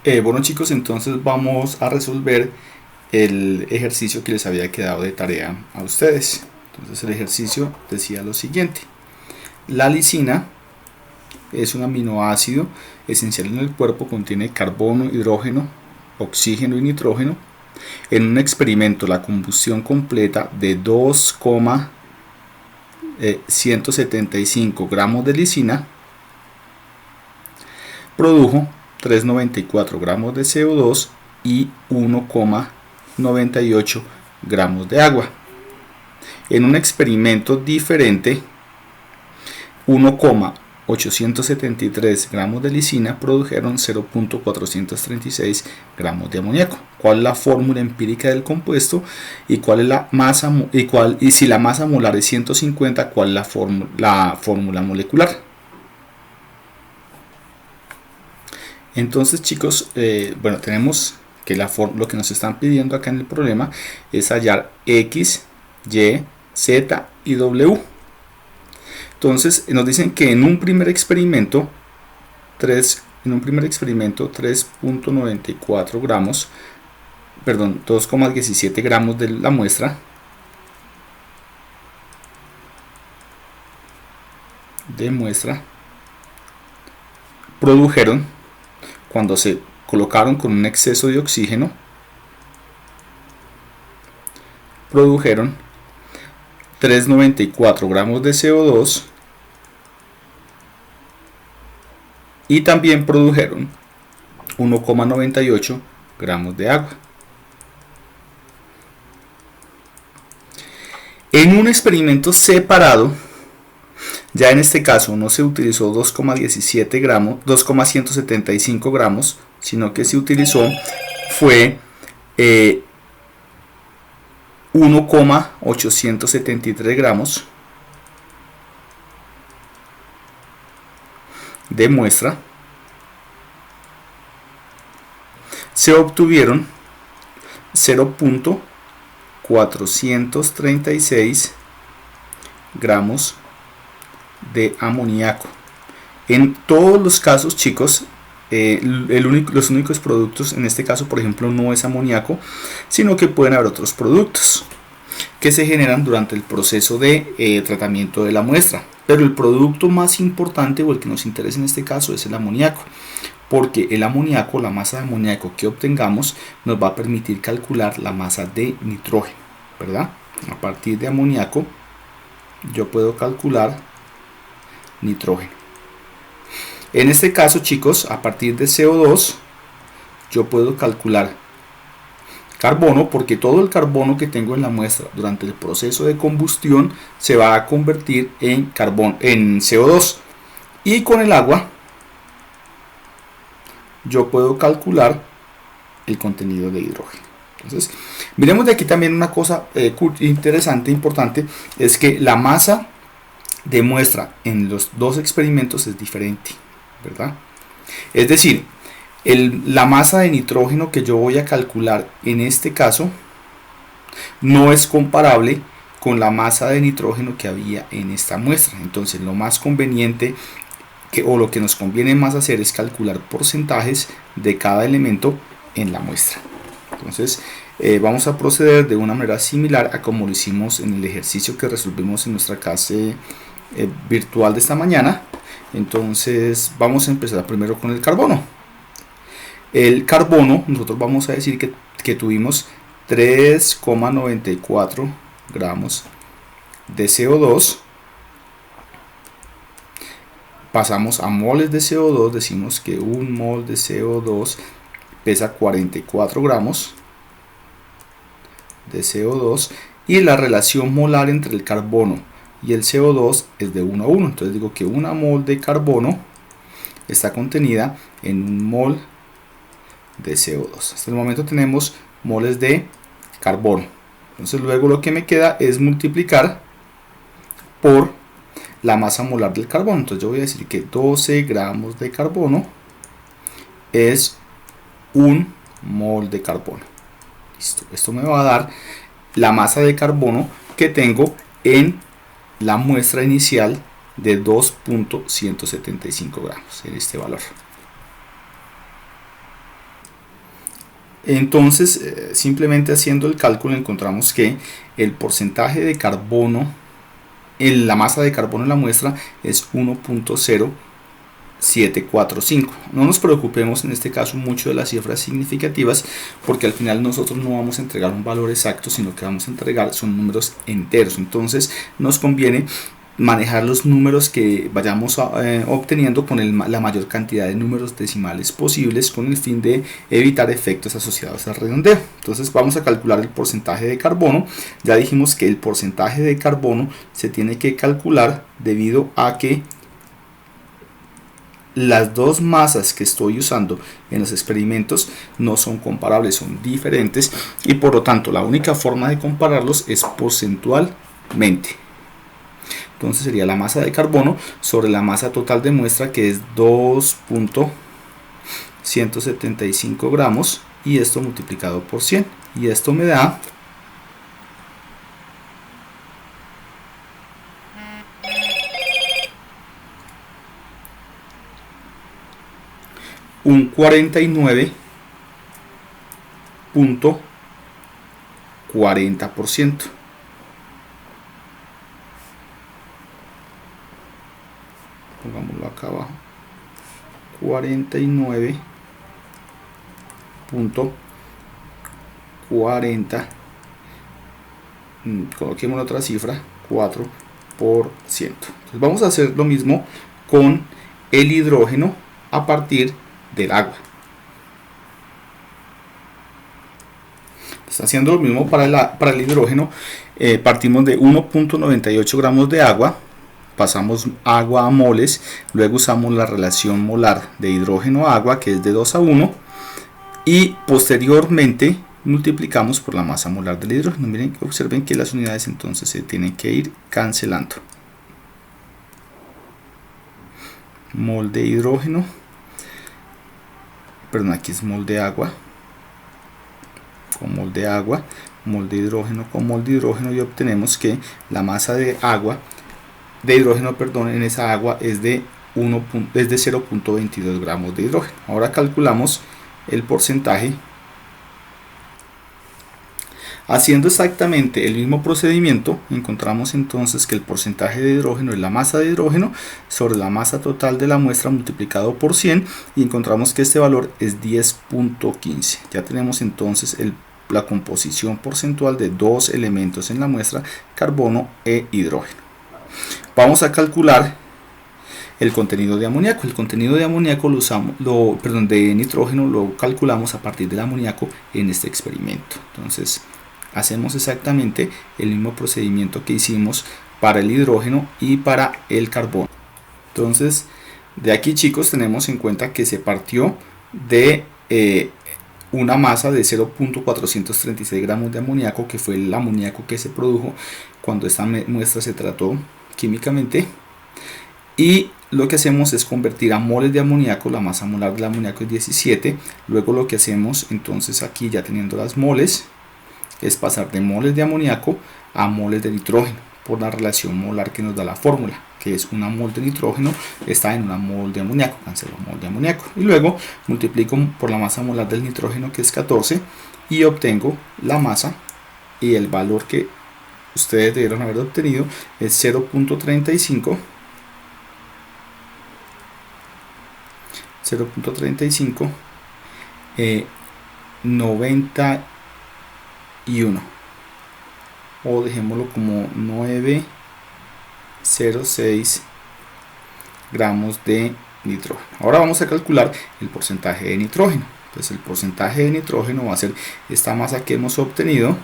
Bueno chicos, entonces vamos a resolver el ejercicio que les había quedado de tarea a ustedes. Entonces el ejercicio decía lo siguiente: la lisina es un aminoácido esencial en el cuerpo, contiene carbono, hidrógeno, oxígeno y nitrógeno. En un experimento, la combustión completa de 2,175 gramos de lisina produjo 3,94 gramos de CO2 y 1,98 gramos de agua. En un experimento diferente, 1,873 gramos de lisina produjeron 0,436 gramos de amoníaco. ¿Cuál es la fórmula empírica del compuesto? ¿Y cuál es la masa? Y si la masa molar es 150, ¿cuál es la fórmula molecular? Entonces chicos, bueno, tenemos que lo que nos están pidiendo acá en el problema es hallar X, Y, Z y W. Entonces nos dicen que en un primer experimento 3,94 gramos, perdón, 2,17 gramos de la muestra produjeron, cuando se colocaron con un exceso de oxígeno, produjeron 3,94 gramos de CO2 y también produjeron 1,98 gramos de agua. En un experimento separado, ya en este caso no se utilizó 2,17 gramos, 2,175 gramos, sino que se utilizó fue 1,873 gramos de muestra. Se obtuvieron 0,436 gramos de amoníaco. En todos los casos, chicos, los únicos productos, en este caso por ejemplo, no es amoníaco, sino que pueden haber otros productos que se generan durante el proceso de tratamiento de la muestra. Pero el producto más importante, o el que nos interesa en este caso, es el amoníaco, porque el amoníaco, la masa de amoníaco que obtengamos, nos va a permitir calcular la masa de nitrógeno, ¿verdad? A partir de amoníaco yo puedo calcular nitrógeno. En este caso, chicos, a partir de CO2 yo puedo calcular carbono, porque todo el carbono que tengo en la muestra durante el proceso de combustión se va a convertir en CO2, y con el agua yo puedo calcular el contenido de hidrógeno. Entonces, miremos de aquí también una cosa interesante, importante, es que la masa de muestra en los dos experimentos es diferente, ¿verdad? Es decir, la masa de nitrógeno que yo voy a calcular en este caso no es comparable con la masa de nitrógeno que había en esta muestra. Entonces, lo más conveniente o lo que nos conviene más hacer es calcular porcentajes de cada elemento en la muestra. Entonces vamos a proceder de una manera similar a como lo hicimos en el ejercicio que resolvimos en nuestra clase virtual de esta mañana. Entonces vamos a empezar primero con el carbono. El carbono, nosotros vamos a decir que tuvimos 3,94 gramos de CO2. Pasamos a moles de CO2, decimos que un mol de CO2 pesa 44 gramos de CO2, y la relación molar entre el carbono y el CO2 es de 1 a 1. Entonces digo que una mol de carbono está contenida en un mol de CO2. Hasta el momento tenemos moles de carbono. Entonces luego lo que me queda es multiplicar por la masa molar del carbono. Entonces yo voy a decir que 12 gramos de carbono es un mol de carbono. Listo. Esto me va a dar la masa de carbono que tengo en la muestra inicial de 2,175 gramos, en este valor. Entonces, simplemente haciendo el cálculo encontramos que el porcentaje de carbono en la masa de carbono en la muestra es 1.0745. No nos preocupemos en este caso mucho de las cifras significativas, porque al final nosotros no vamos a entregar un valor exacto, sino que vamos a entregar son números enteros. Entonces nos conviene manejar los números que vayamos obteniendo con la mayor cantidad de números decimales posibles, con el fin de evitar efectos asociados al redondeo. Entonces vamos a calcular el porcentaje de carbono. Ya dijimos que el porcentaje de carbono se tiene que calcular debido a que las dos masas que estoy usando en los experimentos no son comparables, son diferentes, y por lo tanto la única forma de compararlos es porcentualmente. Entonces sería la masa de carbono sobre la masa total de muestra, que es 2.175 gramos, y esto multiplicado por 100, y esto me da un 49.40%. Pongámoslo acá abajo, 49.40, coloquemos otra cifra, 4%. Entonces vamos a hacer lo mismo con el hidrógeno a partir del agua. Está haciendo lo mismo para el hidrógeno. Partimos de 1.98 gramos de agua, pasamos agua a moles, luego usamos la relación molar de hidrógeno a agua, que es de 2:1, y posteriormente multiplicamos por la masa molar del hidrógeno. Miren, observen que las unidades entonces se tienen que ir cancelando. Mol de hidrógeno, perdón, aquí es mol de agua con mol de agua, mol de hidrógeno con mol de hidrógeno, y obtenemos que la masa de hidrógeno, perdón, en esa agua es de 0.22 gramos de hidrógeno. Ahora calculamos el porcentaje. Haciendo exactamente el mismo procedimiento, encontramos entonces que el porcentaje de hidrógeno es la masa de hidrógeno sobre la masa total de la muestra multiplicado por 100, y encontramos que este valor es 10.15. Ya tenemos entonces la composición porcentual de dos elementos en la muestra, carbono e hidrógeno. Vamos a calcular el contenido de amoníaco. El contenido de amoníaco de nitrógeno lo calculamos a partir del amoníaco en este experimento. Entonces hacemos exactamente el mismo procedimiento que hicimos para el hidrógeno y para el carbono. Entonces, de aquí, chicos, tenemos en cuenta que se partió de una masa de 0.436 gramos de amoníaco, que fue el amoníaco que se produjo cuando esta muestra se trató químicamente, y lo que hacemos es convertir a moles de amoníaco. La masa molar del amoníaco es 17. Luego lo que hacemos entonces aquí, ya teniendo las moles, es pasar de moles de amoníaco a moles de nitrógeno por la relación molar que nos da la fórmula, que es una mol de nitrógeno está en una mol de amoníaco, cancelo mol de amoníaco, y luego multiplico por la masa molar del nitrógeno, que es 14, y obtengo la masa, y el valor que ustedes debieron haber obtenido es 0.35 91, o dejémoslo como 906 gramos de nitrógeno. Ahora vamos a calcular el porcentaje de nitrógeno. Pues el porcentaje de nitrógeno va a ser esta masa que hemos obtenido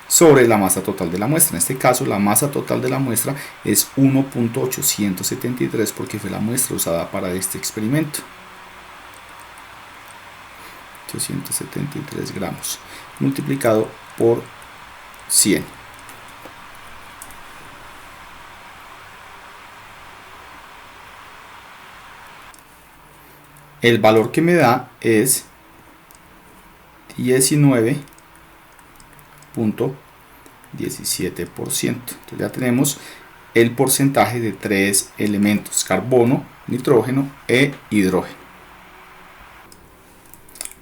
sobre la masa total de la muestra. En este caso, la masa total de la muestra es 1.873, porque fue la muestra usada para este experimento. 873 gramos multiplicado por 100. El valor que me da es 19.17%. Entonces ya tenemos el porcentaje de tres elementos: carbono, nitrógeno e hidrógeno.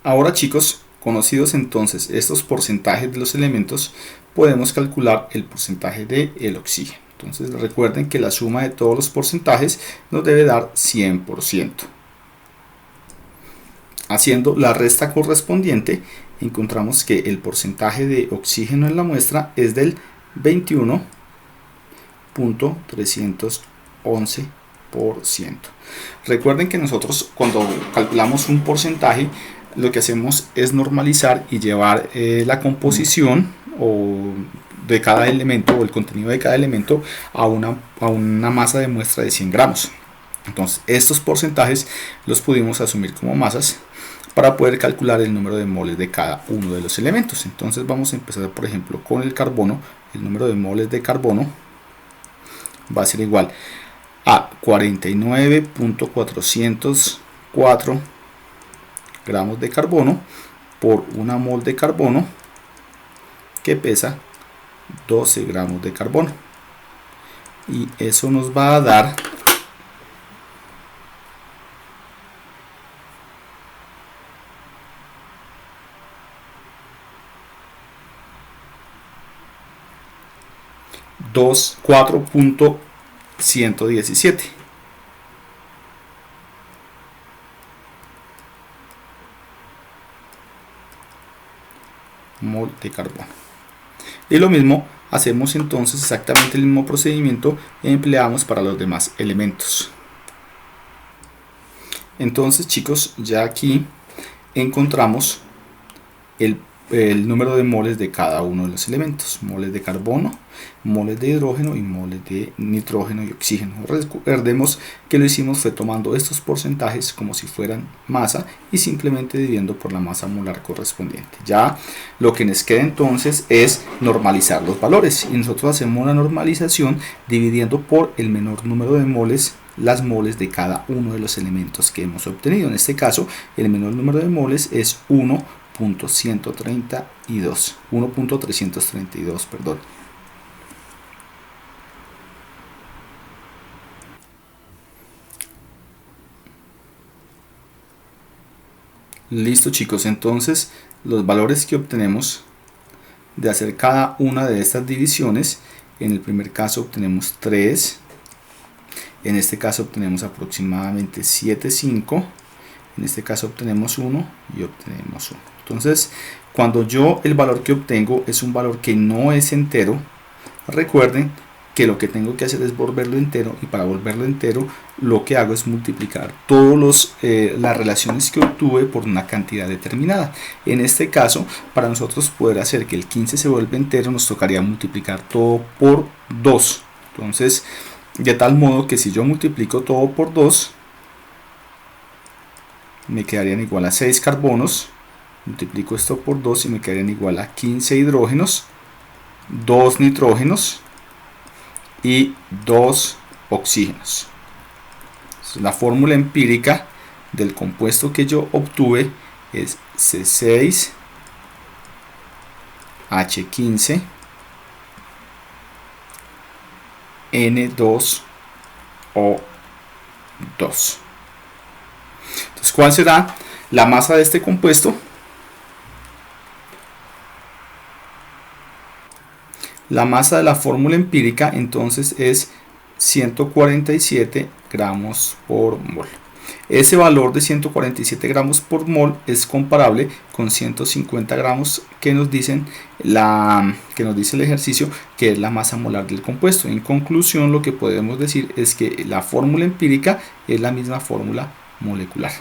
Ahora chicos, conocidos entonces estos porcentajes de los elementos, podemos calcular el porcentaje del oxígeno. Entonces recuerden que la suma de todos los porcentajes nos debe dar 100%. Haciendo la resta correspondiente, encontramos que el porcentaje de oxígeno en la muestra es del 21.311%. Recuerden que nosotros cuando calculamos un porcentaje, lo que hacemos es normalizar y llevar la composición de cada elemento o el contenido de cada elemento a una masa de muestra de 100 gramos. Entonces estos porcentajes los pudimos asumir como masas para poder calcular el número de moles de cada uno de los elementos. Entonces vamos a empezar por ejemplo con el carbono. El número de moles de carbono va a ser igual a 49.404 gramos de carbono por una mol de carbono que pesa 12 gramos de carbono, y eso nos va a dar 4.117 mol de carbono. Y lo mismo hacemos entonces exactamente el mismo procedimiento y empleamos para los demás elementos. Entonces chicos, ya aquí encontramos el número de moles de cada uno de los elementos: moles de carbono, moles de hidrógeno y moles de nitrógeno y oxígeno. Recordemos que lo hicimos fue tomando estos porcentajes como si fueran masa y simplemente dividiendo por la masa molar correspondiente. Ya lo que nos queda entonces es normalizar los valores, y nosotros hacemos una normalización dividiendo por el menor número de moles las moles de cada uno de los elementos que hemos obtenido. En este caso el menor número de moles es 1.332, perdón. Listo chicos, entonces los valores que obtenemos de hacer cada una de estas divisiones: en el primer caso obtenemos 3, en este caso obtenemos aproximadamente 7,5, en este caso obtenemos 1 y obtenemos 1. Entonces, cuando yo el valor que obtengo es un valor que no es entero, recuerden que lo que tengo que hacer es volverlo entero, y para volverlo entero lo que hago es multiplicar todas las relaciones que obtuve por una cantidad determinada. En este caso, para nosotros poder hacer que el 15 se vuelva entero, nos tocaría multiplicar todo por 2. Entonces, de tal modo que si yo multiplico todo por 2, me quedarían igual a 6 carbonos. Multiplico esto por 2 y me quedarían igual a 15 hidrógenos, 2 nitrógenos y 2 oxígenos. La fórmula empírica del compuesto que yo obtuve es C6H15 N2O2. Entonces, ¿cuál será la masa de este compuesto? La masa de la fórmula empírica entonces es 147 gramos por mol. Ese valor de 147 gramos por mol es comparable con 150 gramos que nos dice el ejercicio, que es la masa molar del compuesto. En conclusión, lo que podemos decir es que la fórmula empírica es la misma fórmula molecular.